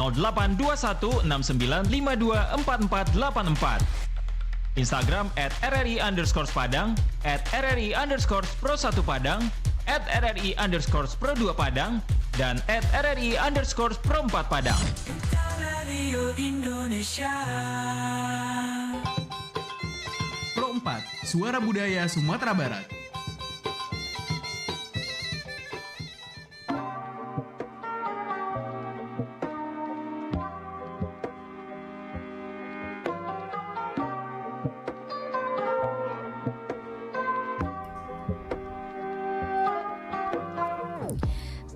082169524484. Instagram @RRI_Padang, @RRI_Pro1 Padang, @RRI_Pro2 Padang, dan @RRI_Pro4 Padang. Radio Indonesia. Pro 4, Suara Budaya Sumatera Barat.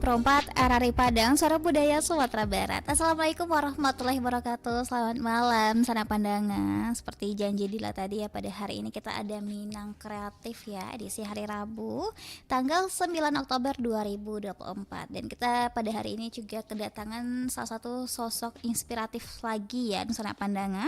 Pro 4 RRI Padang, Suara Budaya Sumatera Barat. Assalamualaikum warahmatullahi wabarakatuh. Selamat malam Sana Pandangan. Seperti janji Dila tadi ya, pada hari ini kita ada Minang Kreatif ya, edisi hari Rabu tanggal 9 Oktober 2024. Dan kita pada hari ini juga kedatangan salah satu sosok inspiratif lagi ya Sana Pandangan.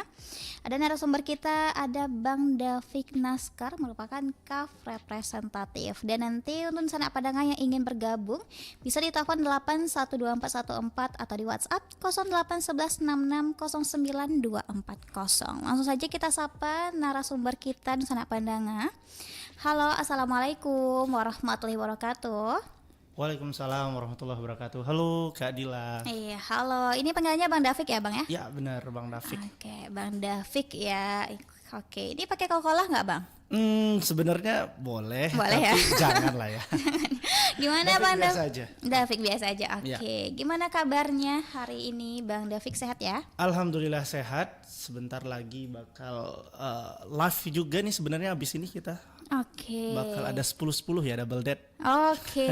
Ada narasumber kita, ada Bang David Naskar, merupakan CAF representatif. Dan nanti untuk Sana Pandangan yang ingin bergabung bisa di telepon 812414 atau di WhatsApp 0811660924. Langsung saja kita sapa narasumber kita di Sana Pandangan. Halo, assalamualaikum warahmatullahi wabarakatuh. Waalaikumsalam warahmatullahi wabarakatuh. Halo Kak Dila. Iya, halo. Ini panggilannya Bang David ya, Bang ya? Ya benar, Bang David. Oke, Bang David ya. Oke, ini pakai Coca-Cola nggak, Bang? Sebenarnya boleh, Boleh tapi ya? jangan lah ya. Gimana David Bang biasa aja. David biasa aja. Oke. Ya. Gimana kabarnya hari ini Bang David, sehat ya? Alhamdulillah sehat. Sebentar lagi bakal live juga nih sebenarnya abis ini kita. Oke. Bakal ada 10-10 ya, double dead. Oke.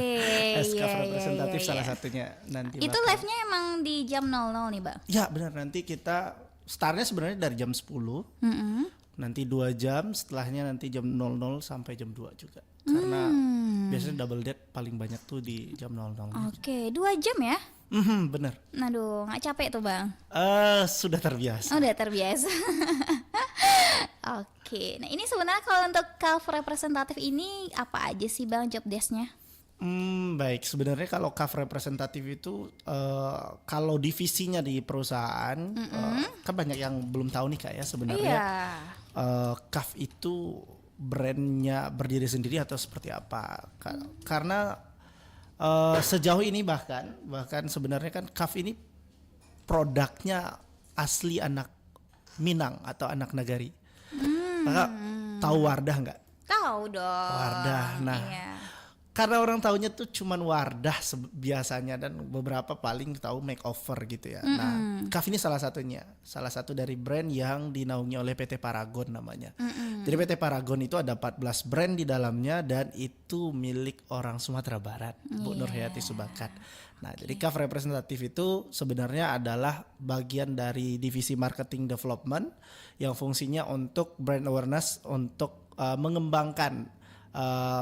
SKF iya, representatif iya, salah iya. satunya nanti. Itu bakal- live-nya emang di jam 00 nih, Bang? Ya benar, nanti kita startnya sebenarnya dari jam 10. Nanti 2 jam, setelahnya nanti jam 00 sampai jam 2 juga. Karena biasanya double dead paling banyak tuh di jam 00. Oke, 2 jam ya? Bener. Aduh, nggak capek tuh, Bang? Sudah terbiasa. Udah terbiasa. Oke, nah ini sebenarnya kalau untuk CAF representatif ini apa aja sih Bang job desk-nya? Baik, sebenarnya kalau CAF representatif itu kalau divisinya di perusahaan kan banyak yang belum tahu nih Kak ya sebenarnya. Iya. CAF itu brandnya berdiri sendiri atau seperti apa? Karena sejauh ini bahkan sebenarnya kan CAF ini produknya asli anak Minang atau anak Nagari. Kakak tahu Wardah nggak? Tahu dong. Wardah. Nah, Iya. karena orang taunya tuh cuman Wardah biasanya dan beberapa paling tahu makeover gitu ya. Nah, CAF ini salah satunya, salah satu dari brand yang dinaungi oleh PT Paragon namanya. Jadi PT Paragon itu ada 14 brand di dalamnya dan itu milik orang Sumatera Barat, Bu Nurhayati Subakat. Nah, jadi CAF representatif itu sebenarnya adalah bagian dari divisi marketing development yang fungsinya untuk brand awareness, untuk mengembangkan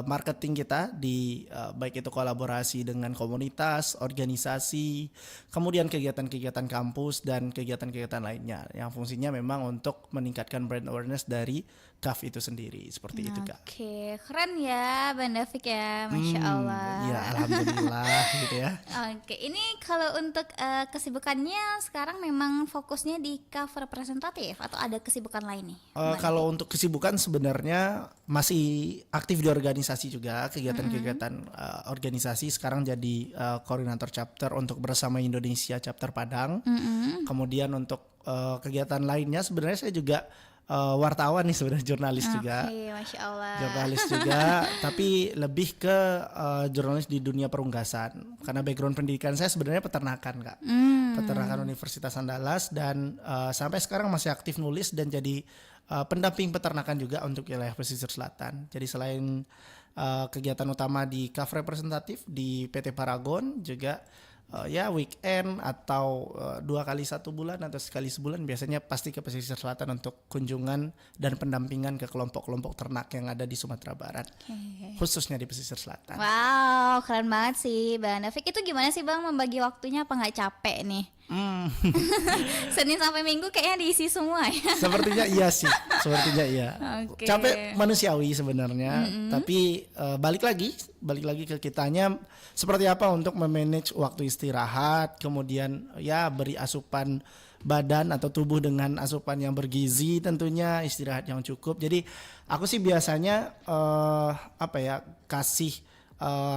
marketing kita di baik itu kolaborasi dengan komunitas, organisasi, kemudian kegiatan-kegiatan kampus dan kegiatan-kegiatan lainnya yang fungsinya memang untuk meningkatkan brand awareness dari CAF itu sendiri, seperti itu Kak. Oke, keren ya Bang David ya, Masya Allah. Ya alhamdulillah gitu ya. Oke, ini kalau untuk kesibukannya sekarang memang fokusnya di CAF representatif atau ada kesibukan lain nih? Kalau untuk kesibukan sebenarnya masih aktif di organisasi juga, kegiatan-kegiatan organisasi. Sekarang jadi koordinator chapter untuk Bersama Indonesia chapter Padang. Kemudian untuk kegiatan lainnya sebenarnya saya juga wartawan nih sebenarnya, jurnalis juga. Oke, Masya Allah. Jurnalis juga, tapi lebih ke jurnalis di dunia perunggasan. Karena background pendidikan saya sebenarnya peternakan Kak. Peternakan Universitas Andalas dan sampai sekarang masih aktif nulis dan jadi pendamping peternakan juga untuk wilayah pesisir selatan. Jadi selain kegiatan utama di CAF representatif di PT Paragon juga ya weekend atau 2 kali 1 bulan atau sekali sebulan biasanya pasti ke pesisir selatan untuk kunjungan dan pendampingan ke kelompok-kelompok ternak yang ada di Sumatera Barat, khususnya di pesisir selatan. Wow, keren banget sih Bang David. Itu gimana sih Bang membagi waktunya, apa nggak capek nih? Senin sampai Minggu kayaknya diisi semua ya. Sepertinya iya sih, sepertinya iya. Oke. Capek manusiawi sebenarnya, tapi balik lagi balik lagi ke kitanya seperti apa untuk memanage waktu istirahat, kemudian ya beri asupan badan atau tubuh dengan asupan yang bergizi, tentunya istirahat yang cukup. Jadi aku sih biasanya kasih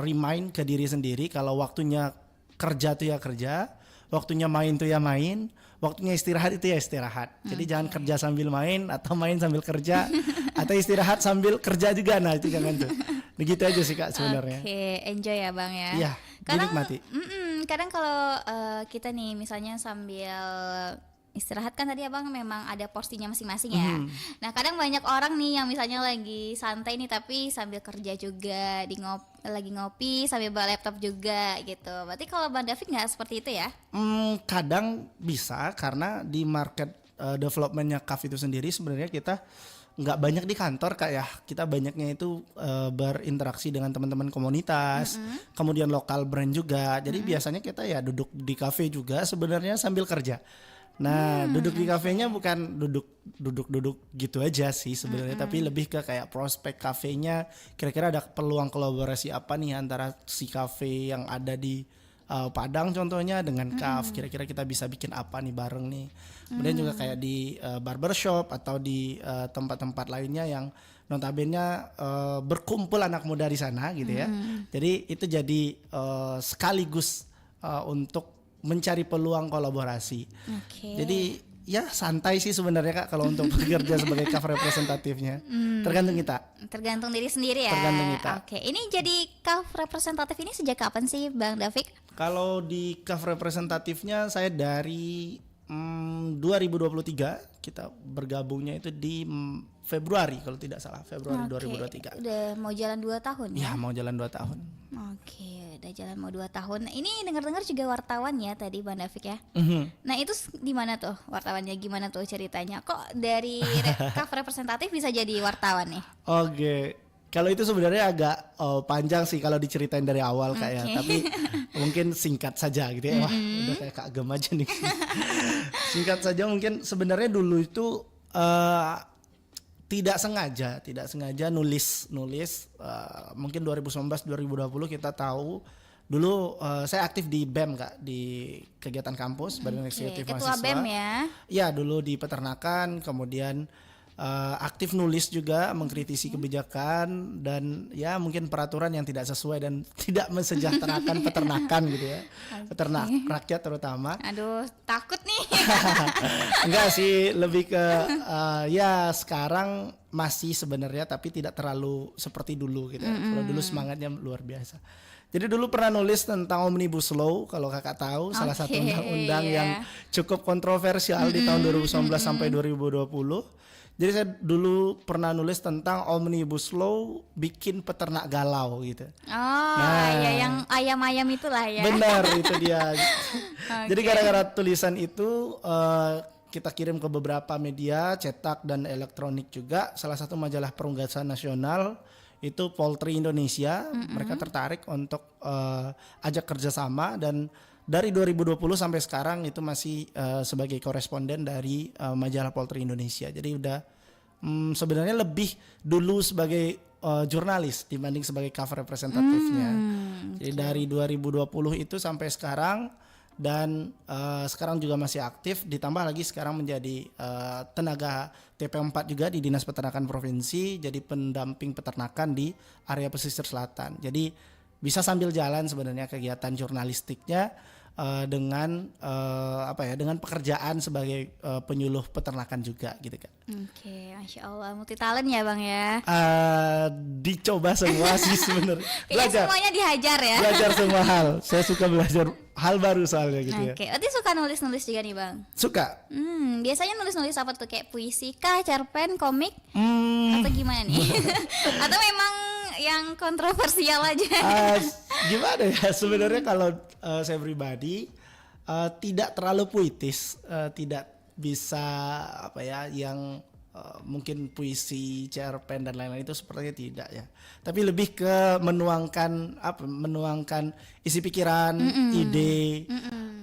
remind ke diri sendiri kalau waktunya kerja tuh ya kerja, waktunya main tuh ya main, waktunya istirahat itu ya istirahat. Jadi jangan kerja sambil main atau main sambil kerja atau istirahat sambil kerja juga. Nah itu jangan tuh. Begitu aja sih Kak sebenarnya. Oke, enjoy ya Bang ya. Iya, dinikmati. Kadang kalau kita nih misalnya sambil istirahat kan tadi Abang memang ada porsinya masing-masing ya. Nah kadang banyak orang nih yang misalnya lagi santai nih tapi sambil kerja juga, lagi ngopi sambil bawa laptop juga gitu. Berarti kalau Bang David nggak seperti itu ya? Kadang bisa karena di market developmentnya CAF itu sendiri sebenarnya kita nggak banyak di kantor Kak ya. Kita banyaknya itu berinteraksi dengan teman-teman komunitas, kemudian lokal brand juga. Jadi biasanya kita ya duduk di kafe juga sebenarnya sambil kerja. Nah, duduk di kafenya bukan duduk gitu aja sih sebenarnya, tapi lebih ke kayak prospek kafenya. Kira-kira ada peluang kolaborasi apa nih antara si kafe yang ada di Padang contohnya dengan CAF. Kira-kira kita bisa bikin apa nih bareng nih. Kemudian juga kayak di barbershop atau di tempat-tempat lainnya yang notabene berkumpul anak muda di sana gitu ya. Jadi itu jadi sekaligus untuk mencari peluang kolaborasi. Jadi ya santai sih sebenarnya Kak kalau untuk bekerja sebagai CAF representatifnya. Tergantung kita. Tergantung diri sendiri ya. Tergantung kita. Oke, ini jadi CAF representatif ini sejak kapan sih Bang David? Kalau di CAF representatifnya saya dari 2023, kita bergabungnya itu di Februari kalau tidak salah, Februari 2023. Udah mau jalan 2 tahun ya? Ya mau jalan 2 tahun. Oke, udah jalan mau 2 tahun. Ini dengar-dengar juga wartawan ya tadi Bang David ya. Nah itu di mana tuh wartawannya, gimana tuh ceritanya? Kok dari CAF representatif bisa jadi wartawan nih? Oke, kalau itu sebenarnya agak panjang sih kalau diceritain dari awal Kak ya. Tapi mungkin singkat saja gitu ya. Wah udah kayak Kak Agam aja nih. Singkat saja mungkin sebenarnya dulu itu tidak sengaja nulis mungkin 2019-2020 kita tahu dulu saya aktif di BEM Kak, di kegiatan kampus Badan Eksekutif Ketua Mahasiswa. BEM ya? Ya dulu di peternakan, kemudian aktif nulis juga mengkritisi kebijakan dan ya mungkin peraturan yang tidak sesuai dan tidak mensejahterakan peternakan gitu ya. Peternak rakyat terutama. Aduh takut nih. Enggak sih, lebih ke ya sekarang masih sebenarnya tapi tidak terlalu seperti dulu gitu ya. Kalau dulu semangatnya luar biasa. Jadi dulu pernah nulis tentang Omnibus Law, kalau Kakak tahu, salah satu undang-undang yang cukup kontroversial di tahun 2019 sampai 2020. Jadi saya dulu pernah nulis tentang Omnibus Law bikin peternak galau gitu. Ya yang ayam-ayam itulah ya. Benar, itu dia. Jadi gara-gara tulisan itu kita kirim ke beberapa media cetak dan elektronik juga. Salah satu majalah perunggasan nasional itu Poultry Indonesia. Mereka tertarik untuk ajak kerjasama dan dari 2020 sampai sekarang itu masih sebagai koresponden dari majalah Poultry Indonesia. Jadi udah sebenarnya lebih dulu sebagai jurnalis dibanding sebagai CAF representatifnya. Jadi dari 2020 itu sampai sekarang dan sekarang juga masih aktif, ditambah lagi sekarang menjadi tenaga TP4 juga di Dinas Peternakan Provinsi, jadi pendamping peternakan di area pesisir selatan. Jadi bisa sambil jalan sebenarnya kegiatan jurnalistiknya dengan dengan pekerjaan sebagai penyuluh peternakan juga gitu Kak. Oke, Masya Allah, multi talent ya Bang ya. Dicoba semua sih sebenarnya. Belajar. Semuanya dihajar ya. Belajar semua hal. Saya suka belajar hal baru soalnya gitu ya. Oke, berarti suka nulis-nulis juga nih Bang? Suka. Biasanya nulis-nulis apa tuh, kayak puisi kah, cerpen, komik, atau gimana nih? Atau memang yang kontroversial aja? Gimana ya sebenarnya kalau saya pribadi tidak terlalu puitis, tidak bisa yang mungkin puisi, cerpen dan lain-lain itu sepertinya tidak ya. Tapi lebih ke menuangkan isi pikiran, ide.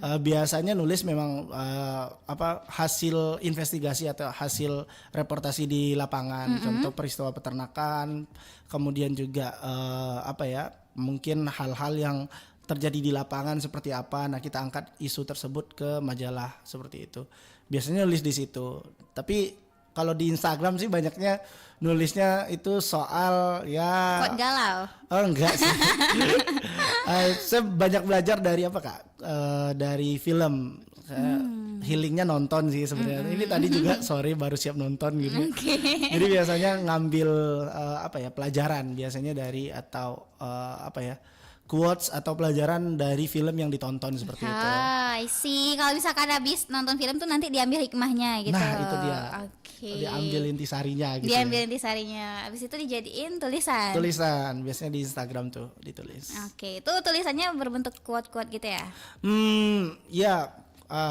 Biasanya nulis memang hasil investigasi atau hasil reportasi di lapangan, contoh peristiwa peternakan, kemudian juga mungkin hal-hal yang terjadi di lapangan seperti apa. Nah, kita angkat isu tersebut ke majalah seperti itu. Biasanya nulis di situ. Tapi kalau di Instagram sih banyaknya nulisnya itu soal ya Quote galau. Oh enggak sih. Saya banyak belajar dari apa Kak? Dari film. Healingnya nonton sih sebenarnya. Ini tadi juga baru siap nonton gitu. Jadi biasanya ngambil pelajaran biasanya dari atau quotes atau pelajaran dari film yang ditonton seperti itu. I see. Kalau misalkan habis nonton film tuh nanti diambil hikmahnya gitu. Nah, itu dia. Oke. Diambil intisarinya gitu. Diambil intisarinya. Habis itu dijadiin tulisan. Tulisan biasanya di Instagram tuh ditulis. Oke, itu tulisannya berbentuk quote-quote gitu ya. Ya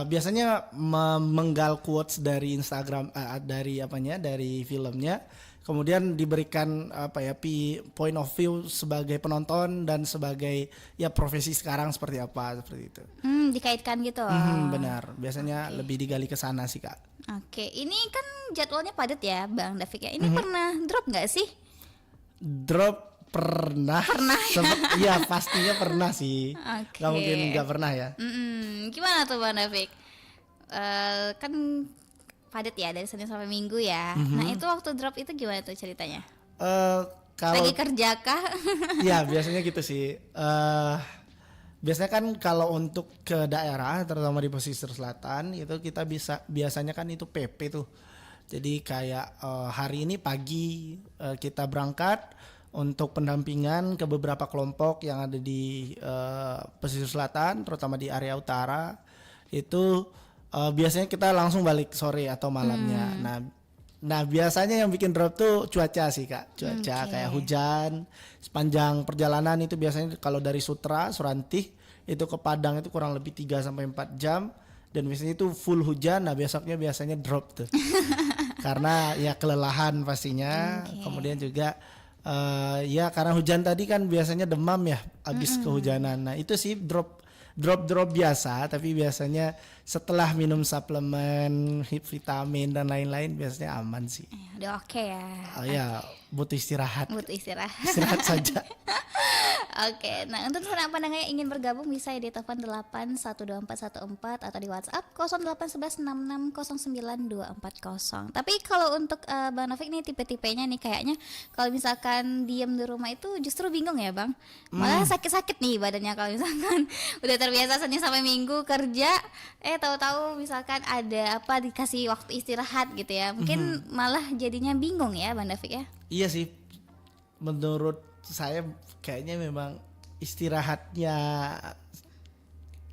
biasanya menggal quotes dari Instagram dari filmnya. Kemudian diberikan point of view sebagai penonton dan sebagai ya profesi sekarang seperti itu. Dikaitkan gitu. Benar, biasanya lebih digali ke sana sih Kak. Oke, ini kan jadwalnya padat ya Bang David ya. Ini pernah drop nggak sih? Drop pernah. Ya pastinya pernah sih. Oke. Gak mungkin nggak pernah ya. Gimana tuh Bang David? Kan padat ya dari Senin sampai Minggu ya. Nah itu waktu drop itu gimana tuh ceritanya? Kalau Lagi kerja kah? ya biasanya gitu sih. Biasanya kan kalau untuk ke daerah terutama di pesisir selatan itu kita biasanya kan itu PP tuh. Jadi kayak hari ini pagi kita berangkat untuk pendampingan ke beberapa kelompok yang ada di pesisir selatan terutama di area utara itu. Biasanya kita langsung balik sore atau malamnya. Nah biasanya yang bikin drop tuh cuaca sih Kak. Cuaca kayak hujan. Sepanjang perjalanan itu biasanya kalau dari Surantih itu ke Padang itu kurang lebih 3-4 jam. Dan biasanya itu full hujan. Nah besoknya biasanya drop tuh. Karena ya kelelahan pastinya. Kemudian juga ya karena hujan tadi kan biasanya demam ya abis kehujanan. Nah itu sih drop biasa, tapi biasanya setelah minum suplemen, vitamin dan lain-lain biasanya aman sih. Udah oke ya. Ya butuh istirahat. Istirahat saja. Oke, nah untuk sanak pandangan yang ingin bergabung bisa di telepon 812414 atau di WhatsApp 0811660924. Tapi kalau untuk Bang Novik nih tipe-tipenya nih kayaknya kalau misalkan diem di rumah itu justru bingung ya Bang. Malah sakit-sakit nih badannya kalau misalkan udah terbiasa Senin sampai Minggu kerja, tahu-tahu misalkan ada apa dikasih waktu istirahat gitu ya. Mungkin malah jadinya bingung ya Bang Novik ya. Iya sih. Menurut saya kayaknya memang istirahatnya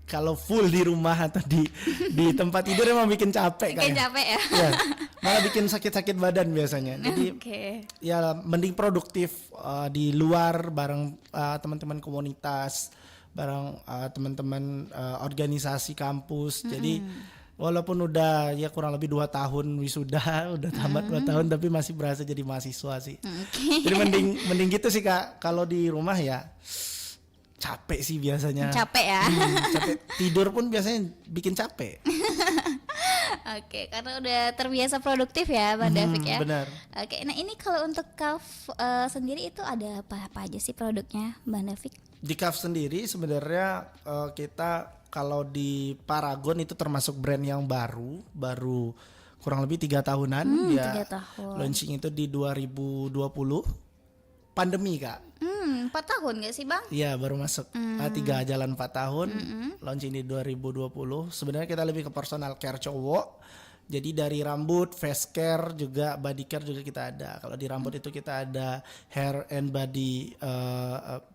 kalau full di rumah atau di tempat tidur emang bikin capek Bikin capek ya. Ya, malah bikin sakit-sakit badan biasanya. Jadi ya mending produktif di luar bareng teman-teman komunitas, bareng teman-teman organisasi kampus. Jadi walaupun udah ya kurang lebih 2 tahun wisuda, udah tamat 2 tahun tapi masih berasa jadi mahasiswa sih. Jadi mending gitu sih Kak. Kalau di rumah ya capek sih biasanya. Capek ya. Capek. Tidur pun biasanya bikin capek. Oke, karena udah terbiasa produktif ya Bang David ya. Benar. Oke, nah ini kalau untuk KAF sendiri itu ada apa aja sih produknya Bang David? Di KAF sendiri sebenarnya kita kalau di Paragon itu termasuk brand yang baru kurang lebih 3 tahunan. Dia 3 tahun. Launching itu di 2020 pandemi Kak. 4 tahun gak sih Bang? Iya baru masuk 3 jalan 4 tahun. Launching di 2020. Sebenarnya kita lebih ke personal care cowok. Jadi dari rambut, face care juga, body care juga kita ada. Kalau di rambut itu kita ada hair and body,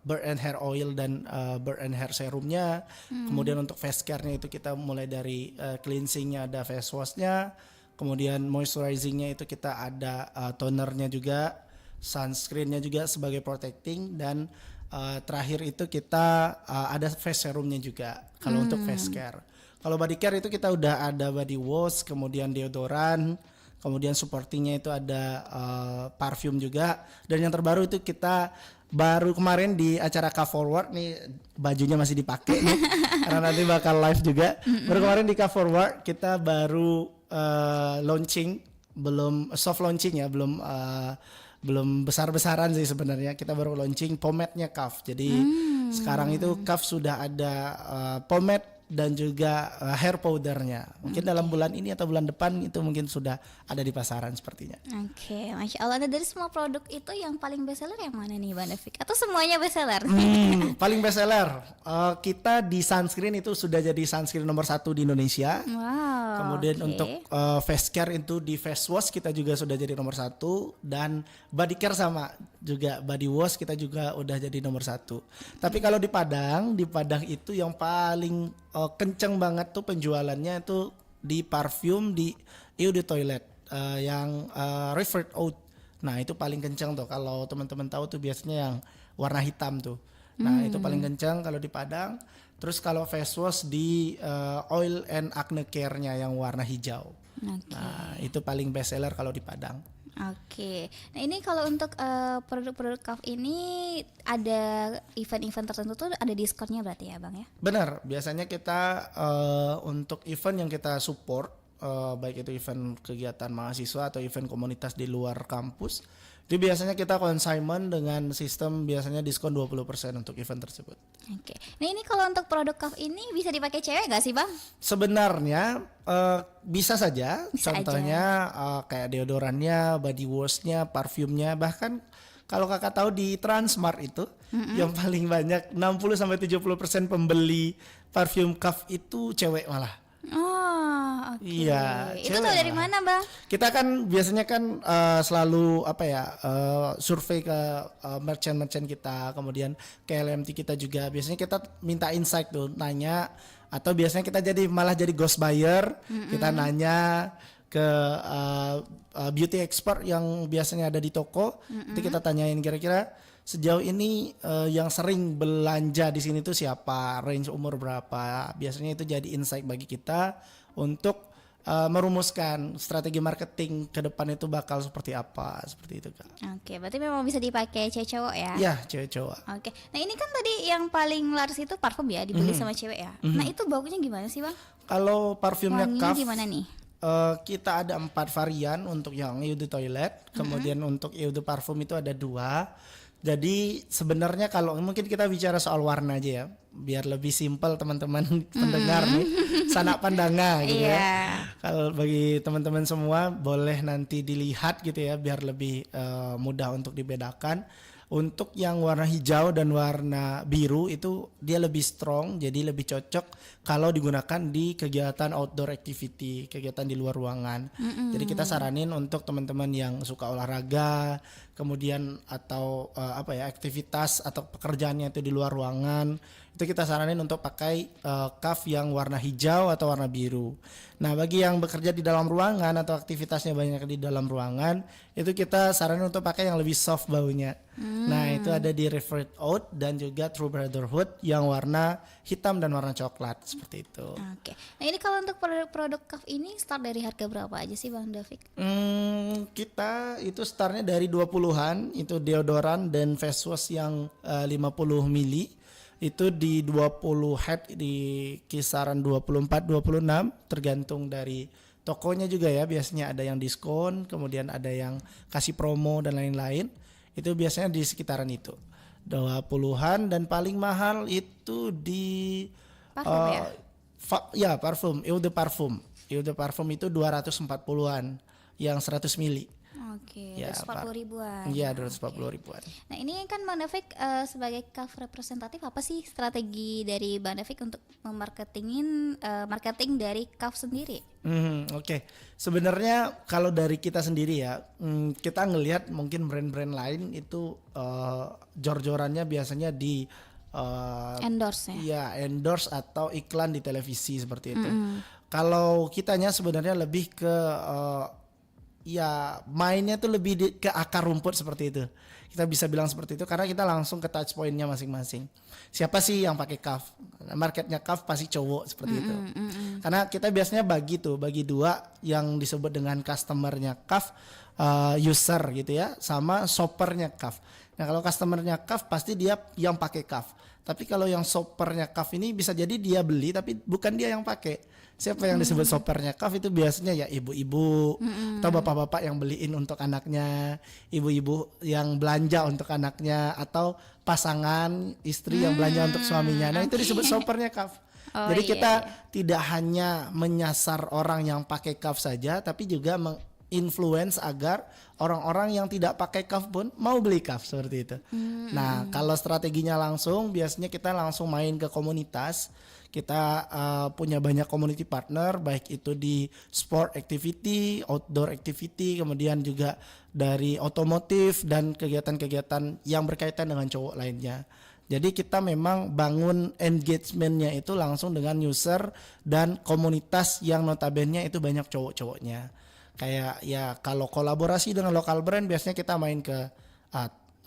bird and hair oil dan bird and hair serumnya. Kemudian untuk face care-nya itu kita mulai dari cleansingnya ada face wash-nya. Kemudian moisturizing-nya itu kita ada tonernya juga, sunscreen-nya juga sebagai protecting dan terakhir itu kita ada face serumnya juga kalau untuk face care. Kalau body care itu kita udah ada body wash, kemudian deodoran, kemudian supportingnya itu ada parfum juga. Dan yang terbaru itu kita baru kemarin di acara K Forward nih bajunya masih dipakai nih karena nanti bakal live juga. Baru kemarin di K Forward kita baru launching, belum soft launching ya, belum belum besar-besaran sih sebenarnya. Kita baru launching pomade-nya Kaf. Jadi sekarang itu Kaf sudah ada pomade dan juga hair powdernya. Mungkin dalam bulan ini atau bulan depan itu mungkin sudah ada di pasaran sepertinya. Oke, Masya Allah. Nah, dari semua produk itu yang paling best seller yang mana nih Bang David? Atau semuanya best seller? Paling best seller kita di sunscreen itu sudah jadi sunscreen nomor 1 di Indonesia. Wow. Kemudian oke. untuk face care itu di face wash kita juga sudah jadi nomor 1, dan body care sama juga, body wash kita juga udah jadi nomor 1. Tapi kalau di Padang itu yang paling kenceng banget tuh penjualannya itu di parfum di Eau de Toilette yang Refreshed Oud. Nah itu paling kenceng tuh, kalau teman-teman tahu tuh biasanya yang warna hitam tuh. Nah itu paling kenceng kalau di Padang. Terus kalau face wash di Oil and Acne Care-nya yang warna hijau. Oke. Nah itu paling best seller kalau di Padang. Oke, nah ini kalau untuk produk-produk Kaf ini ada event-event tertentu tuh ada diskonnya berarti ya Bang ya? Benar, biasanya kita untuk event yang kita support, baik itu event kegiatan mahasiswa atau event komunitas di luar kampus, itu biasanya kita consignment dengan sistem biasanya diskon 20% untuk event tersebut. Oke, nah ini kalau untuk produk Kaf ini bisa dipakai cewek gak sih Bang? Sebenarnya bisa saja, Bisa contohnya kayak deodorannya, body washnya, parfumnya, bahkan kalau kakak tahu di Transmart itu yang paling banyak 60-70% pembeli parfum Kaf itu cewek malah. Oh, oke. Iya, Itu cewek tahu dari malah. mana Bang? Kita kan biasanya kan selalu survei ke merchant-merchant kita, kemudian ke LMT kita juga. Biasanya kita minta insight tuh, nanya, atau biasanya kita malah jadi ghost buyer. Kita nanya ke beauty expert yang biasanya ada di toko. Nanti kita tanyain kira-kira sejauh ini yang sering belanja di sini tuh siapa, range umur berapa. Biasanya itu jadi insight bagi kita untuk merumuskan strategi marketing ke depan itu bakal seperti apa, seperti itu Kak. Oke, berarti memang bisa dipakai cewek cowok ya? Ya, cewek cowok. Oke, nah ini kan tadi yang paling laris itu parfum ya, dibeli sama cewek ya. Nah itu baunya gimana sih Bang? Kalau parfumnya Wanginya Kaf, gimana nih? kita ada 4 varian untuk yang Eau de Toilette, kemudian untuk Eau de Parfum itu ada 2. Jadi sebenarnya kalau mungkin kita bicara soal warna aja ya, biar lebih simpel teman-teman pendengar nih, sanak pandanga gitu ya. Kalau bagi teman-teman semua boleh nanti dilihat gitu ya, biar lebih mudah untuk dibedakan. Untuk yang warna hijau dan warna biru itu dia lebih strong, jadi lebih cocok kalau digunakan di kegiatan outdoor activity, kegiatan di luar ruangan. Jadi kita saranin untuk teman-teman yang suka olahraga, kemudian atau aktivitas atau pekerjaannya itu di luar ruangan, itu kita saranin untuk pakai Kaf yang warna hijau atau warna biru. Nah bagi yang bekerja di dalam ruangan atau aktivitasnya banyak di dalam ruangan, itu kita saranin untuk pakai yang lebih soft baunya. Nah itu ada di Refreshed Oud dan juga True Brotherhood yang warna hitam dan warna coklat, seperti itu. Oke, nah ini kalau untuk produk Kaf ini start dari harga berapa aja sih Bang David? Kita itu startnya dari 20-an, itu deodoran dan face wash yang 50 mili. Itu di 20 head di kisaran 24-26 tergantung dari tokonya juga ya, biasanya ada yang diskon, kemudian ada yang kasih promo dan lain-lain. Itu biasanya di sekitaran itu 20-an, dan paling mahal itu di Parfum ya? Parfum, Eau de Parfum. Eau de Parfum itu 240-an yang 100 mili. Oke, Ya, 240 ribuan. Iya, 240 ribuan. Nah ini kan Bang David sebagai Kaf representatif, apa sih strategi dari Bang David untuk marketing dari Kaf sendiri? Oke. Sebenarnya kalau dari kita sendiri ya, kita ngelihat mungkin brand-brand lain itu jor-jorannya biasanya di Endorse ya? Iya, endorse atau iklan di televisi seperti itu. Kalau kitanya sebenarnya lebih ke mainnya tuh lebih ke akar rumput seperti itu. Kita bisa bilang seperti itu karena kita langsung ke touch pointnya masing-masing. Siapa sih yang pakai Kaf? Marketnya Kaf pasti cowok seperti itu. Karena kita biasanya bagi 2 yang disebut dengan customernya Kaf, user gitu ya, sama shoppernya Kaf. Nah kalau customernya CAF pasti dia yang pakai CAF. Tapi kalau yang shoppernya CAF ini bisa jadi dia beli tapi bukan dia yang pakai. Siapa yang disebut shoppernya CAF itu biasanya ya ibu-ibu atau bapak-bapak yang beliin untuk anaknya, ibu-ibu yang belanja untuk anaknya, atau pasangan istri yang belanja untuk suaminya. Nah itu disebut shoppernya CAF. Oh, Jadi iya, kita iya. tidak hanya menyasar orang yang pakai CAF saja, tapi juga menginfluence agar orang-orang yang tidak pakai CAF pun mau beli CAF seperti itu. Nah, kalau strateginya langsung, biasanya kita langsung main ke komunitas. Kita punya banyak community partner, baik itu di sport activity, outdoor activity, kemudian juga dari otomotif dan kegiatan-kegiatan yang berkaitan dengan cowok lainnya. Jadi kita memang bangun engagementnya itu langsung dengan user dan komunitas yang notabene itu banyak cowok-cowoknya. Kayak ya kalau kolaborasi dengan lokal brand biasanya kita main ke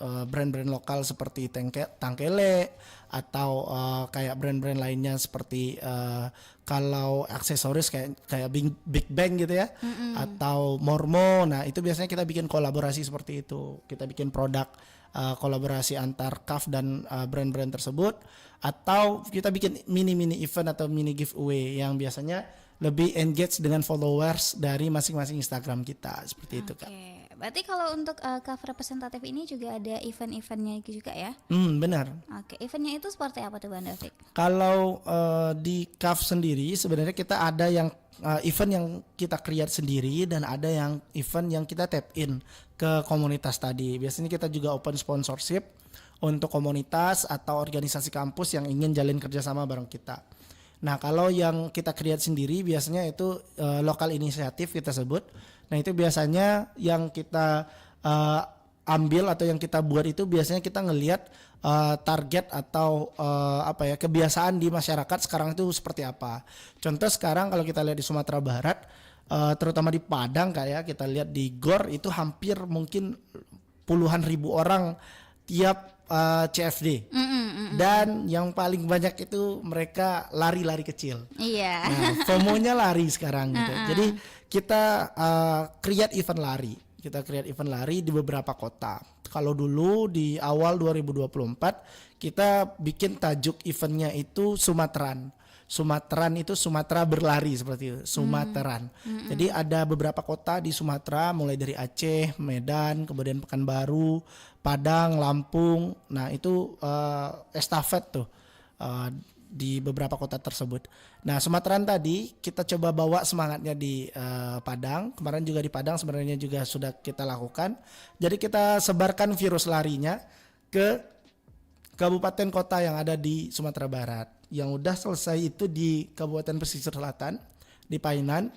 brand-brand lokal seperti Tangkele atau kayak brand-brand lainnya seperti kalau aksesoris kayak Big Bang gitu ya, atau Mormo. Nah itu biasanya kita bikin kolaborasi seperti itu. Kita bikin produk kolaborasi antar CAF dan brand-brand tersebut, atau kita bikin mini event atau mini giveaway yang biasanya lebih engage dengan followers dari masing-masing Instagram kita seperti itu Kak. Oke, berarti kalau untuk CAF representatif ini juga ada event-eventnya juga ya? Benar. Oke, eventnya itu seperti apa tuh Bang David? Kalau di CAF sendiri sebenarnya kita ada yang event yang kita create sendiri dan ada yang event yang kita tap in ke komunitas tadi. Biasanya kita juga open sponsorship untuk komunitas atau organisasi kampus yang ingin jalin kerjasama bareng kita. Nah kalau yang kita create sendiri biasanya itu lokal inisiatif kita sebut. Nah itu biasanya yang kita ambil atau yang kita buat itu biasanya kita ngelihat target atau kebiasaan di masyarakat sekarang itu seperti apa. Contoh sekarang kalau kita lihat di Sumatera Barat, terutama di Padang kayak kita lihat di GOR itu hampir mungkin puluhan ribu orang tiap CFD. Dan yang paling banyak itu mereka lari-lari kecil. Iya. Nah, FOMO-nya lari sekarang gitu. Jadi kita create event lari. Kita create event lari di beberapa kota. Kalau dulu di awal 2024 kita bikin tajuk eventnya itu Sumateran. Sumateran itu Sumatera berlari seperti itu. Sumateran. Jadi ada beberapa kota di Sumatera mulai dari Aceh, Medan, kemudian Pekanbaru, Padang, Lampung. Nah itu estafet tuh di beberapa kota tersebut. Nah Sumateran tadi kita coba bawa semangatnya di Padang. Kemarin juga di Padang sebenarnya juga sudah kita lakukan. Jadi kita sebarkan virus larinya ke kabupaten kota yang ada di Sumatera Barat. Yang udah selesai itu di Kabupaten Pesisir Selatan, di Painan.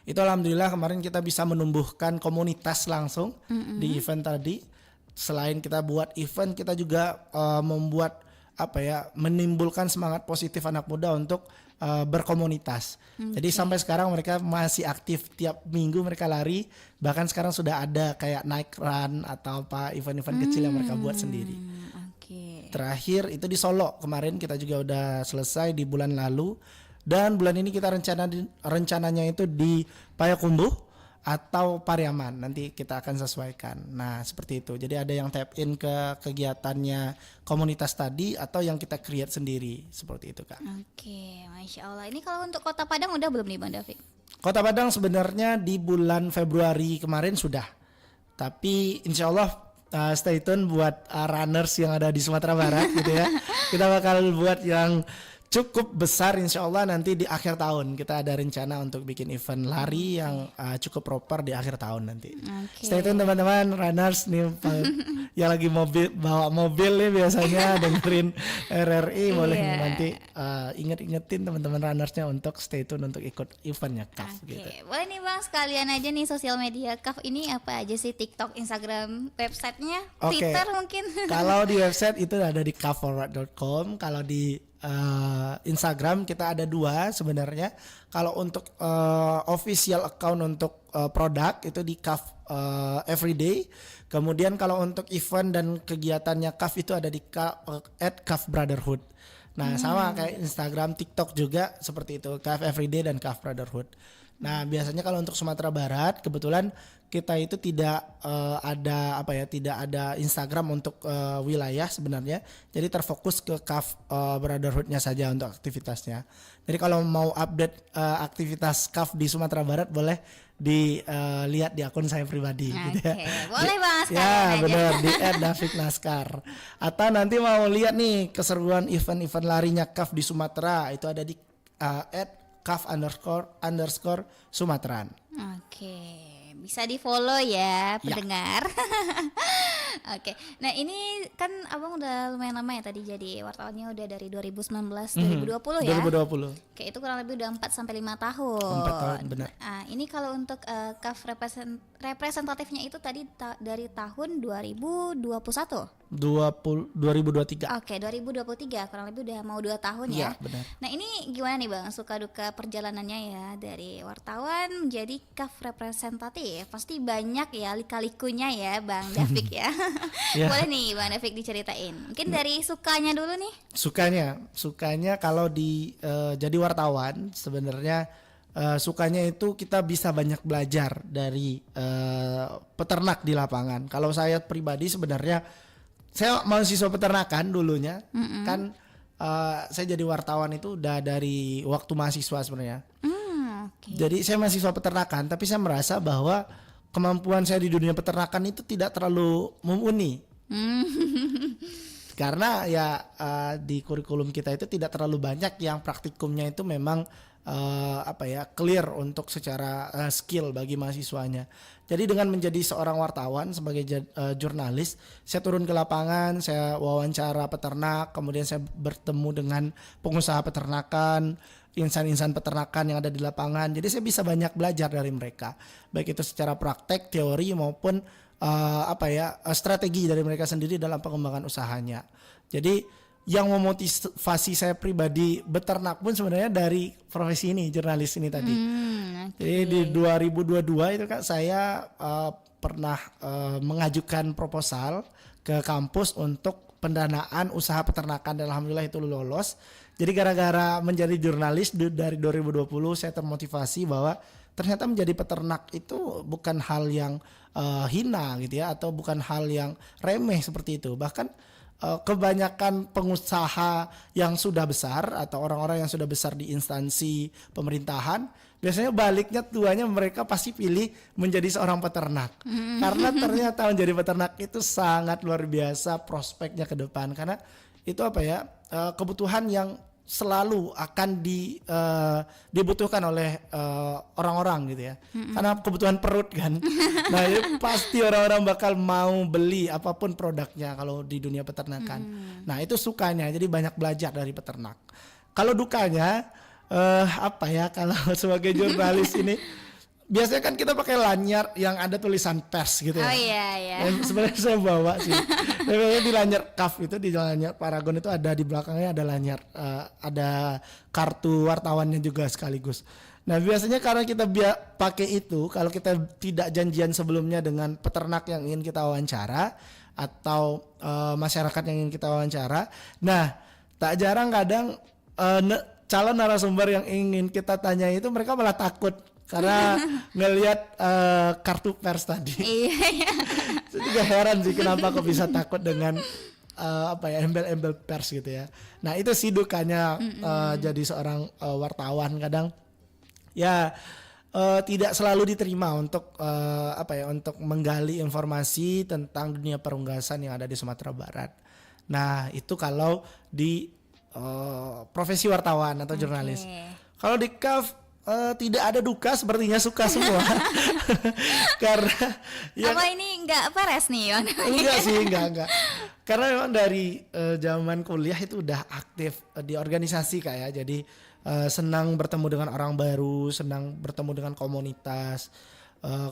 Itu alhamdulillah kemarin kita bisa menumbuhkan komunitas langsung di event tadi. Selain kita buat event, kita juga membuat menimbulkan semangat positif anak muda untuk berkomunitas. Jadi sampai sekarang mereka masih aktif, tiap minggu mereka lari. Bahkan sekarang sudah ada kayak night run atau event-event kecil yang mereka buat sendiri. Terakhir itu di Solo kemarin kita juga udah selesai di bulan lalu, dan bulan ini kita rencananya itu di Payakumbuh atau Pariaman, nanti kita akan sesuaikan. Nah seperti itu, jadi ada yang tap in ke kegiatannya komunitas tadi atau yang kita create sendiri seperti itu Kak. Oke, Masya Allah. Ini kalau untuk Kota Padang udah belum nih Bang David? Kota Padang sebenarnya di bulan Februari kemarin sudah, tapi insya Allah stay tune buat runners yang ada di Sumatera Barat gitu ya. Kita bakal buat yang cukup besar insya Allah nanti di akhir tahun. Kita ada rencana untuk bikin event lari yang cukup proper di akhir tahun nanti. Stay tune teman-teman runners nih yang lagi bawa mobil nih biasanya dengerin RRI boleh nanti ingetin teman-teman runnersnya untuk stay tune untuk ikut eventnya CAF gitu. Boleh nih Bang, sekalian aja nih sosial media CAF ini apa aja sih? TikTok, Instagram, websitenya, Twitter mungkin. Kalau di website itu ada di cafforward.com. Kalau di Instagram kita ada 2 sebenarnya. Kalau untuk official account untuk produk itu di CAF Everyday. Kemudian kalau untuk event dan kegiatannya CAF itu ada di @CAF Brotherhood. Nah sama kayak Instagram, TikTok juga seperti itu, CAF Everyday dan CAF Brotherhood. Nah, biasanya kalau untuk Sumatera Barat kebetulan kita itu tidak tidak ada Instagram untuk wilayah sebenarnya. Jadi terfokus ke CAF Brotherhood-nya saja untuk aktivitasnya. Jadi kalau mau update aktivitas CAF di Sumatera Barat boleh dilihat di akun saya pribadi gitu ya. Boleh Bang sekalian Ya, aja. benar di @daviknaskar. Atau nanti mau lihat nih keseruan event-event larinya CAF di Sumatera itu ada di @CAF__ Sumateran. Oke, bisa di follow ya pendengar. Oke, nah ini kan abang udah lumayan lama ya tadi jadi wartawannya udah dari 2019 2020 ya. 2020. Oke, itu kurang lebih udah 4 sampai 5 tahun. 4 tahun, benar. Nah, ini kalau untuk CAF representatifnya itu tadi dari tahun 2021. 2023. Oke, 2023 kurang lebih udah mau 2 tahun Iya, ya. benar. Nah, ini gimana nih Bang suka duka perjalanannya ya dari wartawan menjadi CAF representatif? Pasti banyak ya lika-likunya ya Bang Davik ya. Ya. Boleh nih Bang Davik diceritain. Mungkin dari sukanya dulu nih. Sukanya kalau jadi wartawan sebenarnya sukanya itu kita bisa banyak belajar dari peternak di lapangan. Kalau saya pribadi sebenarnya saya mahasiswa peternakan dulunya, kan saya jadi wartawan itu udah dari waktu mahasiswa sebenarnya. Oke. Jadi saya mahasiswa peternakan, tapi saya merasa bahwa kemampuan saya di dunia peternakan itu tidak terlalu mumpuni. Karena ya di kurikulum kita itu tidak terlalu banyak yang praktikumnya itu memang clear untuk secara skill bagi mahasiswanya. Jadi dengan menjadi seorang wartawan sebagai jurnalis, saya turun ke lapangan, saya wawancara peternak, kemudian saya bertemu dengan pengusaha peternakan, insan-insan peternakan yang ada di lapangan. Jadi saya bisa banyak belajar dari mereka, baik itu secara praktek, teori maupun strategi dari mereka sendiri dalam pengembangan usahanya. Jadi yang memotivasi saya pribadi beternak pun sebenarnya dari profesi ini, jurnalis ini tadi. Jadi di 2022 itu kan saya pernah mengajukan proposal ke kampus untuk pendanaan usaha peternakan dan alhamdulillah itu lolos. Jadi gara-gara menjadi jurnalis dari 2020 saya termotivasi bahwa ternyata menjadi peternak itu bukan hal yang hina gitu ya, atau bukan hal yang remeh seperti itu. Bahkan kebanyakan pengusaha yang sudah besar atau orang-orang yang sudah besar di instansi pemerintahan biasanya baliknya tuanya mereka pasti pilih menjadi seorang peternak. Karena ternyata menjadi peternak itu sangat luar biasa prospeknya ke depan, karena itu kebutuhan yang selalu akan dibutuhkan oleh orang-orang gitu ya. Karena kebutuhan perut kan. Nah, itu pasti orang-orang bakal mau beli apapun produknya kalau di dunia peternakan. Nah, itu sukanya. Jadi banyak belajar dari peternak. Kalau dukanya kalau sebagai jurnalis ini biasanya kan kita pakai lanyar yang ada tulisan pers gitu ya. Oh iya. Sebenarnya saya bawa sih. Sebenarnya di lanyar CAF itu, di lanyar Paragon itu ada di belakangnya ada lanyar, ada kartu wartawannya juga sekaligus. Nah biasanya karena kita pakai itu, kalau kita tidak janjian sebelumnya dengan peternak yang ingin kita wawancara atau masyarakat yang ingin kita wawancara, nah tak jarang kadang calon narasumber yang ingin kita tanya itu mereka malah takut karena ngelihat kartu pers tadi. Iya. Saya juga heran sih kenapa kok bisa takut dengan embel-embel pers gitu ya. Nah itu sih dukanya jadi seorang wartawan, kadang ya tidak selalu diterima untuk untuk menggali informasi tentang dunia perunggasan yang ada di Sumatera Barat. Nah itu kalau di profesi wartawan atau jurnalis. Kalau di CAF tidak ada duka, sepertinya suka semua. Karena apa ini enggak beres nih Bang? Enggak sih, enggak. Karena memang dari zaman kuliah itu udah aktif di organisasi kayak, jadi senang bertemu dengan orang baru, senang bertemu dengan komunitas,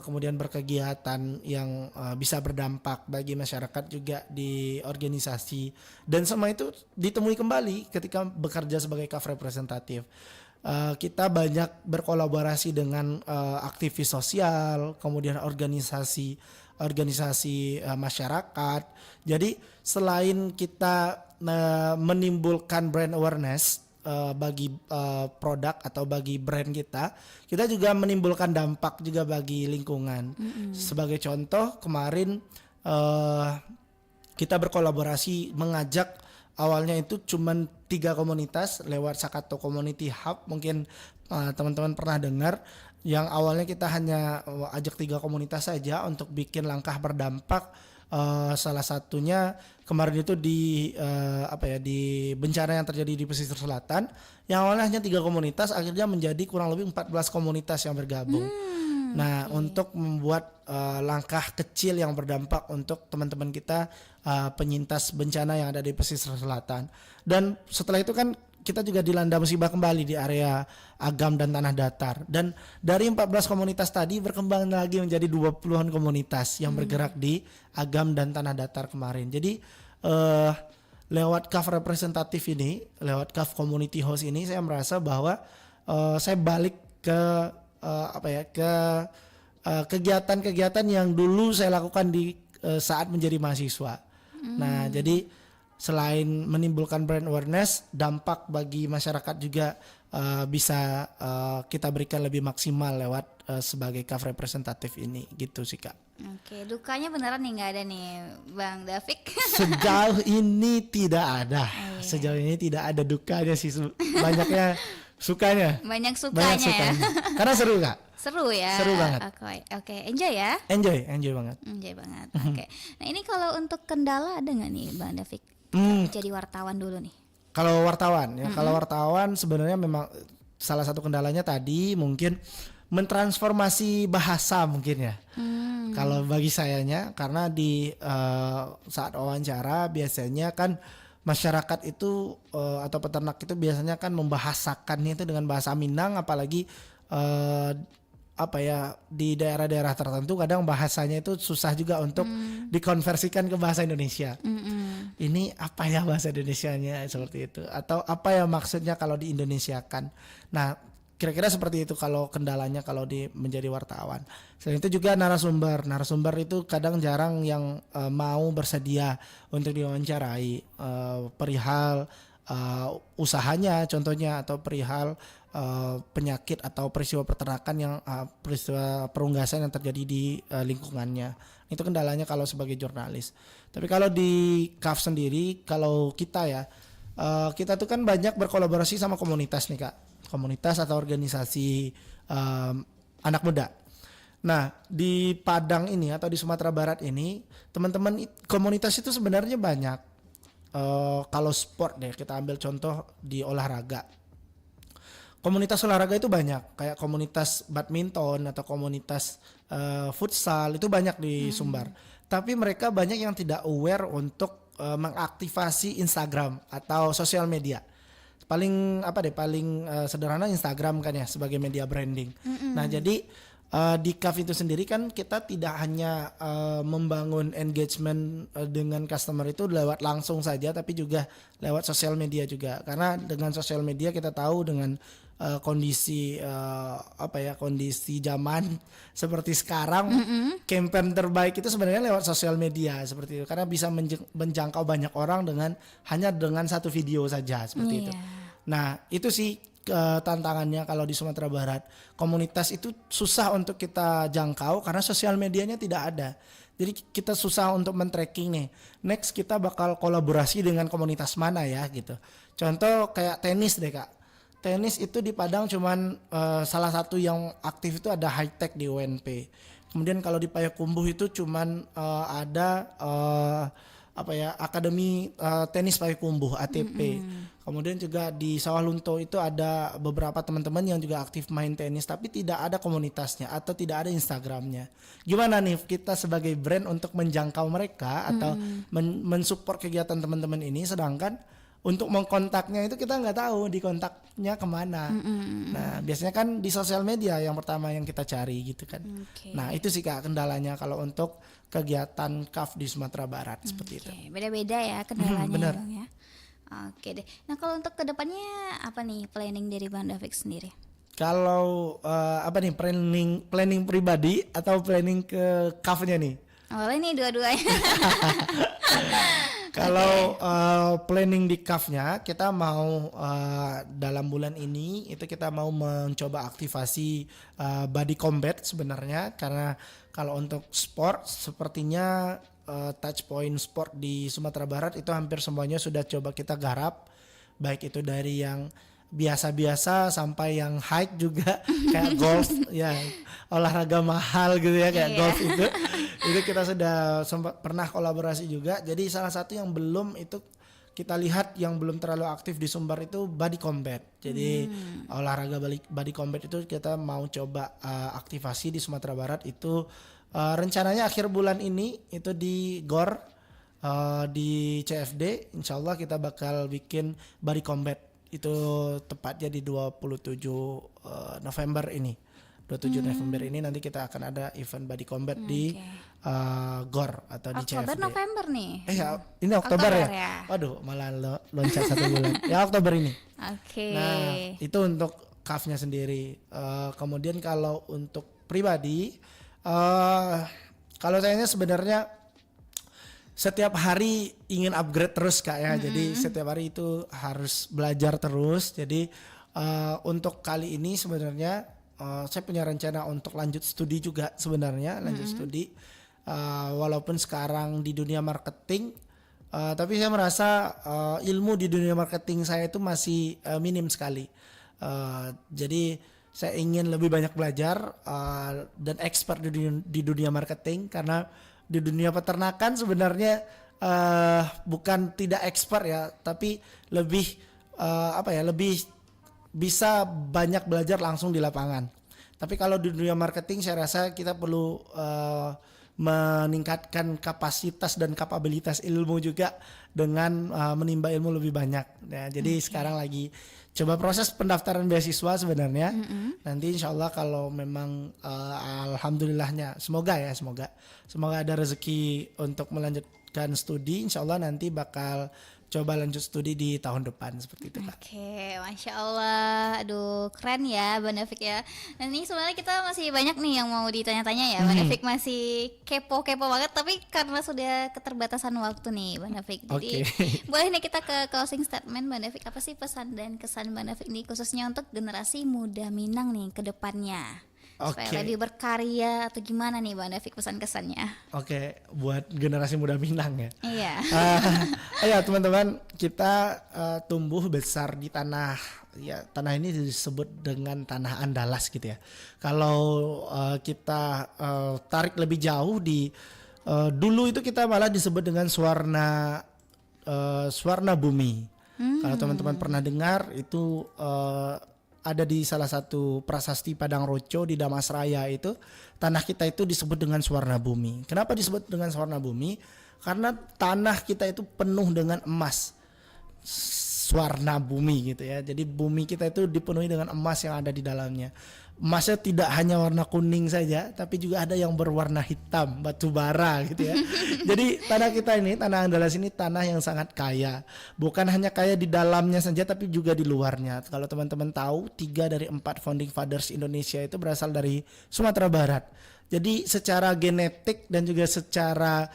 kemudian berkegiatan yang bisa berdampak bagi masyarakat juga di organisasi, dan semua itu ditemui kembali ketika bekerja sebagai CAF representatif. Kita banyak berkolaborasi dengan aktivis sosial, kemudian organisasi masyarakat. Jadi selain kita menimbulkan brand awareness bagi produk atau bagi brand kita juga menimbulkan dampak juga bagi lingkungan. Sebagai contoh kemarin kita berkolaborasi mengajak, awalnya itu cuman 3 komunitas lewat Sakato Community Hub, mungkin teman-teman pernah dengar, yang awalnya kita hanya ajak 3 komunitas saja untuk bikin langkah berdampak. Salah satunya kemarin itu di di bencana yang terjadi di pesisir selatan, yang awalnya hanya 3 komunitas akhirnya menjadi kurang lebih 14 komunitas yang bergabung. Untuk membuat langkah kecil yang berdampak untuk teman-teman kita penyintas bencana yang ada di pesisir selatan. Dan setelah itu kan kita juga dilanda musibah kembali di area Agam dan Tanah Datar. Dan dari 14 komunitas tadi berkembang lagi menjadi 20-an komunitas yang bergerak di Agam dan Tanah Datar kemarin. Jadi lewat CAF representatif ini, lewat CAF Community Host ini, saya merasa bahwa saya balik ke kegiatan-kegiatan yang dulu saya lakukan di saat menjadi mahasiswa. Nah, jadi selain menimbulkan brand awareness, dampak bagi masyarakat juga bisa kita berikan lebih maksimal lewat sebagai CAF representatif ini, gitu sih Kak. Oke, dukanya beneran nih nggak ada nih Bang David? Sejauh ini tidak ada. Iya. Sejauh ini tidak ada dukanya sih, banyaknya sukanya. Banyak sukanya ya. Karena seru Kak. Seru ya. Seru banget. Oke, enjoy ya. Enjoy banget. Enjoy banget. Oke. Nah, ini kalau untuk kendala ada nggak nih Bang David? Jadi wartawan dulu nih. Kalau wartawan ya, kalau wartawan sebenarnya memang salah satu kendalanya tadi mungkin mentransformasi bahasa mungkin ya. Kalau bagi sayanya, karena di saat wawancara biasanya kan masyarakat itu atau peternak itu biasanya kan membahasakannya itu dengan bahasa Minang, apalagi di daerah-daerah tertentu kadang bahasanya itu susah juga untuk dikonversikan ke bahasa Indonesia. Ini apa ya bahasa Indonesianya seperti itu, atau apa ya maksudnya kalau di Indonesiakan. Nah, kira-kira seperti itu kalau kendalanya kalau menjadi wartawan. Selain itu juga narasumber itu kadang jarang yang mau bersedia untuk diwawancarai perihal usahanya contohnya, atau perihal penyakit atau peristiwa peternakan yang peristiwa perunggasan yang terjadi di lingkungannya. Itu kendalanya kalau sebagai jurnalis. Tapi kalau di CAF sendiri, kalau kita ya, kita tuh kan banyak berkolaborasi sama komunitas nih Kak, komunitas atau organisasi anak muda. Nah, di Padang ini atau di Sumatera Barat ini, teman-teman komunitas itu sebenarnya banyak. Kalau sport deh, kita ambil contoh di olahraga. Komunitas olahraga itu banyak, kayak komunitas badminton atau komunitas futsal itu banyak di Sumbar. Tapi mereka banyak yang tidak aware untuk mengaktifasi Instagram atau sosial media. Paling sederhana Instagram kan ya sebagai media branding. Nah, jadi di CAF itu sendiri kan kita tidak hanya membangun engagement dengan customer itu lewat langsung saja, tapi juga lewat sosial media juga. Karena dengan sosial media kita tahu dengan kondisi zaman seperti sekarang, campaign terbaik itu sebenarnya lewat sosial media seperti itu, karena bisa menjangkau banyak orang hanya dengan satu video saja seperti itu. Nah, itu sih tantangannya kalau di Sumatera Barat. Komunitas itu susah untuk kita jangkau karena sosial medianya tidak ada. Jadi kita susah untuk men-tracking nih. Next kita bakal kolaborasi dengan komunitas mana ya gitu. Contoh kayak tenis deh Kak. Tenis itu di Padang cuman salah satu yang aktif itu ada High Tech di UNP. Kemudian kalau di Payakumbuh itu cuman ada Akademi Tenis Payakumbuh ATP. Kemudian juga di Sawah Lunto itu ada beberapa teman-teman yang juga aktif main tenis, tapi tidak ada komunitasnya atau tidak ada Instagramnya. Gimana nih kita sebagai brand untuk menjangkau mereka atau mensupport kegiatan teman-teman ini, sedangkan untuk mengkontaknya itu kita nggak tahu di kontaknya kemana. Nah, biasanya kan di sosial media yang pertama yang kita cari gitu kan. Nah, itu sih Kak kendalanya kalau untuk kegiatan CAF di Sumatera Barat seperti itu. Beda-beda ya kendalanya benar. Bang ya. Oke deh. Nah, kalau untuk kedepannya apa nih planning dari Bang David sendiri? Kalau planning pribadi atau planning ke CAF-nya nih? Awalnya nih dua-duanya. Kalau planning di CAF-nya kita mau dalam bulan ini itu kita mau mencoba aktivasi body combat sebenarnya, karena kalau untuk sport sepertinya touch point sport di Sumatera Barat itu hampir semuanya sudah coba kita garap, baik itu dari yang biasa-biasa sampai yang high juga kayak golf ya, olahraga mahal gitu ya kayak golf itu kita sudah sempat pernah kolaborasi juga. Jadi salah satu yang belum itu kita lihat yang belum terlalu aktif di Sumbar itu body combat. Jadi olahraga body combat itu kita mau coba aktivasi di Sumatera Barat itu rencananya akhir bulan ini itu di GOR di CFD. Insyaallah kita bakal bikin body combat itu tepatnya di 27 November ini. 27 November ini nanti kita akan ada event body combat di GOR atau di CFD. Oktober November nih. Ya, ini Oktober ya? ya? Waduh, malah loncat 1 bulan. Ya Oktober ini. Oke. Nah, itu untuk CAF-nya sendiri. Kemudian kalau untuk pribadi, kalau saya sebenarnya setiap hari ingin upgrade terus Kak ya. Jadi setiap hari itu harus belajar terus. Jadi untuk kali ini sebenarnya saya punya rencana untuk lanjut studi juga sebenarnya, lanjut studi. Walaupun sekarang di dunia marketing, tapi saya merasa ilmu di dunia marketing saya itu masih minim sekali. Jadi saya ingin lebih banyak belajar dan expert di dunia marketing, karena di dunia peternakan sebenarnya bukan tidak expert ya, tapi lebih lebih bisa banyak belajar langsung di lapangan. Tapi kalau di dunia marketing saya rasa kita perlu meningkatkan kapasitas dan kapabilitas ilmu juga dengan menimba ilmu lebih banyak. Nah, jadi sekarang lagi coba proses pendaftaran beasiswa sebenarnya. Nanti insya Allah kalau memang alhamdulillahnya semoga ada rezeki untuk melanjutkan studi, insya Allah nanti bakal coba lanjut studi di tahun depan seperti itu Kak. Oke, Masya Allah. Aduh, keren ya Bang David ya. Nah, ini sebenarnya kita masih banyak nih yang mau ditanya-tanya ya. Bang David masih kepo-kepo banget, tapi karena sudah keterbatasan waktu nih Bang David. Jadi boleh nih kita ke closing statement Bang David. Apa sih pesan dan kesan Bang David ini khususnya untuk generasi muda Minang nih ke depannya? Supaya lebih berkarya atau gimana nih Bang David pesan kesannya? Oke, buat generasi muda Minang ya. Iya. Ya teman-teman, kita tumbuh besar di tanah ini disebut dengan tanah Andalas gitu ya. Kalau kita tarik lebih jauh dulu itu kita malah disebut dengan Swarna Bumi. Kalau teman-teman pernah dengar itu ada di salah satu prasasti Padang Roco di Damasraya itu, tanah kita itu disebut dengan Swarna Bumi. Kenapa disebut dengan Swarna Bumi? Karena tanah kita itu penuh dengan emas, Swarna Bumi gitu ya. Jadi bumi kita itu dipenuhi dengan emas yang ada di dalamnya. Emasnya tidak hanya warna kuning saja, tapi juga ada yang berwarna hitam, batu bara gitu ya. Jadi tanah kita ini, tanah Andalas ini tanah yang sangat kaya. Bukan hanya kaya di dalamnya saja, tapi juga di luarnya. Kalau teman-teman tahu, 3 dari 4 founding fathers Indonesia itu berasal dari Sumatera Barat. Jadi secara genetik dan juga secara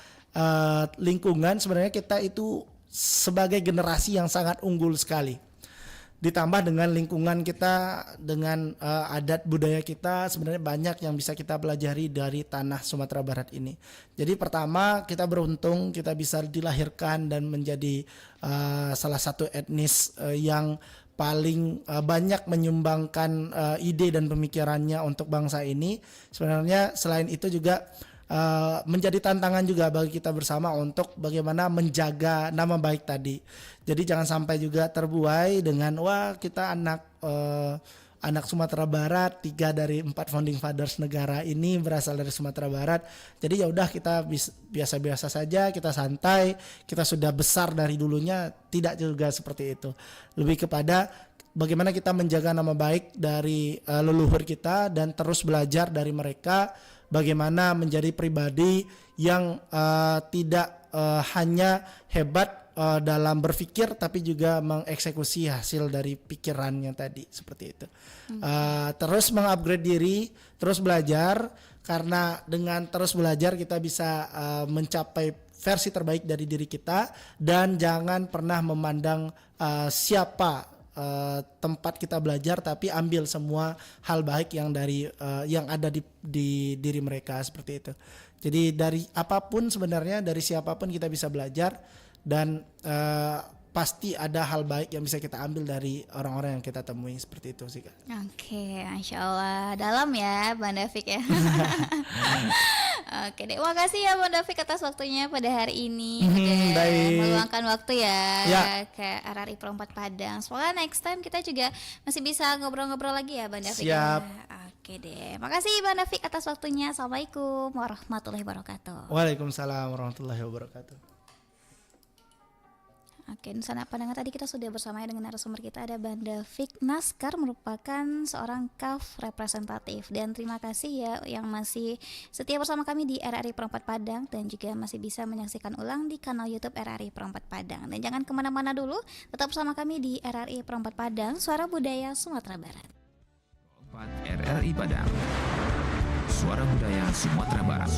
lingkungan sebenarnya kita itu sebagai generasi yang sangat unggul sekali. Ditambah dengan lingkungan kita, dengan adat budaya kita, sebenarnya banyak yang bisa kita pelajari dari tanah Sumatera Barat ini. Jadi pertama, kita beruntung kita bisa dilahirkan dan menjadi salah satu etnis yang paling banyak menyumbangkan ide dan pemikirannya untuk bangsa ini. Sebenarnya selain itu juga menjadi tantangan juga bagi kita bersama untuk bagaimana menjaga nama baik tadi. Jadi jangan sampai juga terbuai dengan kita anak Sumatera Barat, 3 dari 4 founding fathers negara ini berasal dari Sumatera Barat. Jadi ya udah kita biasa-biasa saja, kita santai, kita sudah besar dari dulunya, tidak juga seperti itu. Lebih kepada bagaimana kita menjaga nama baik dari leluhur kita dan terus belajar dari mereka. Bagaimana menjadi pribadi yang tidak hanya hebat dalam berpikir, tapi juga mengeksekusi hasil dari pikirannya tadi seperti itu. Terus mengupgrade diri, terus belajar, karena dengan terus belajar kita bisa mencapai versi terbaik dari diri kita, dan jangan pernah memandang siapa tempat kita belajar, tapi ambil semua hal baik yang yang ada di diri mereka, seperti itu. Jadi dari apapun sebenarnya, dari siapapun kita bisa belajar, dan pasti ada hal baik yang bisa kita ambil dari orang-orang yang kita temui, seperti itu sih, Kak. Oke, Masya Allah, dalam ya Bang David ya. Oke deh, makasih ya Bang David atas waktunya pada hari ini. Udah baik. meluangkan waktu ya, Ya. ke RRI Perempat Padang. Semoga next time kita juga masih bisa ngobrol-ngobrol lagi ya Bang David. Siap. Ya. Oke deh, makasih Bang David atas waktunya. Assalamualaikum warahmatullahi wabarakatuh. Waalaikumsalam warahmatullahi wabarakatuh. Oke, Nusana Pandangan tadi kita sudah bersama dengan narasumber kita, ada Bang David Naskar, merupakan seorang CAF representatif. Dan terima kasih ya yang masih setia bersama kami di RRI Perempat Padang, dan juga masih bisa menyaksikan ulang di kanal YouTube RRI Perempat Padang. Dan jangan kemana-mana dulu, tetap bersama kami di RRI Perempat Padang, Suara Budaya Sumatera Barat. RRI Padang, Suara Budaya Sumatera Barat.